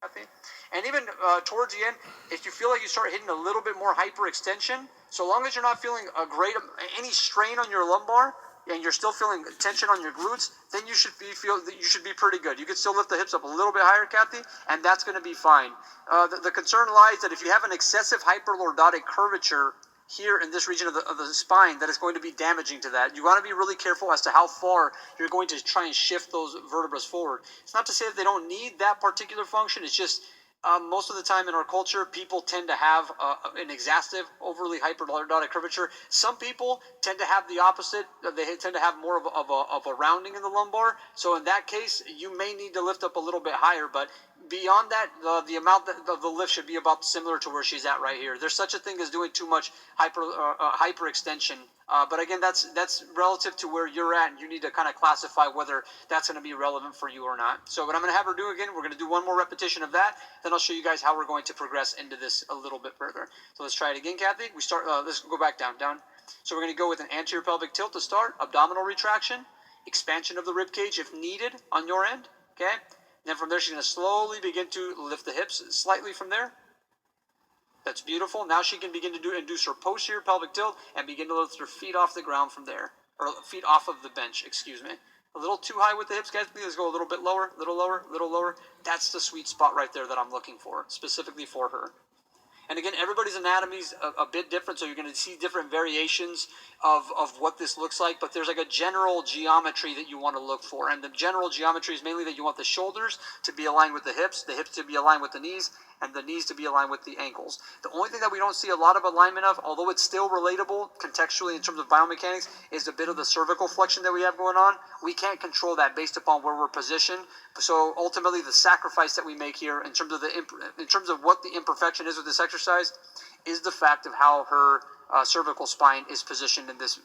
Kathy. And even towards the end, if you feel like you start hitting a little bit more hyperextension, so long as you're not feeling any strain on your lumbar, and you're still feeling tension on your glutes, then you should be pretty good. You can still lift the hips up a little bit higher, Kathy, and that's going to be fine. The concern lies that if you have an excessive hyperlordotic curvature here in this region of the spine, that is going to be damaging to that. You want to be really careful as to how far you're going to try and shift those vertebrae forward. It's not to say that they don't need that particular function. It's just most of the time in our culture, people tend to have an exacerbated, overly hyperlordotic curvature. Some people tend to have the opposite. They tend to have more of a rounding in the lumbar. So in that case, you may need to lift up a little bit higher. But beyond that, the amount of the lift should be about similar to where she's at right here. There's such a thing as doing too much hyperextension. But again, that's relative to where you're at, and you need to kind of classify whether that's going to be relevant for you or not. So what I'm going to have her do again, we're going to do one more repetition of that, then I'll show you guys how we're going to progress into this a little bit further. So let's try it again, Kathy. We start. Let's go back down. So we're going to go with an anterior pelvic tilt to start, abdominal retraction, expansion of the rib cage if needed on your end. Okay. Then from there, she's going to slowly begin to lift the hips slightly from there. That's beautiful. Now she can begin to induce her posterior pelvic tilt and begin to lift her feet off the ground from there. Or feet off of the bench, excuse me. A little too high with the hips, guys. Let's go a little bit lower, little lower, little lower. That's the sweet spot right there that I'm looking for, specifically for her. And again, everybody's anatomy is a bit different, so you're going to see different variations of what this looks like. But there's like a general geometry that you want to look for. And the general geometry is mainly that you want the shoulders to be aligned with the hips to be aligned with the knees, and the knees to be aligned with the ankles. The only thing that we don't see a lot of alignment of, although it's still relatable contextually in terms of biomechanics, is a bit of the cervical flexion that we have going on. We can't control that based upon where we're positioned. So ultimately, the sacrifice that we make here in terms of what the imperfection is with this exercise is the fact of how her cervical spine is positioned in this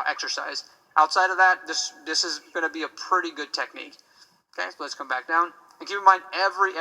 exercise. Outside of that, this is going to be a pretty good technique. Okay, so let's come back down. And keep in mind, every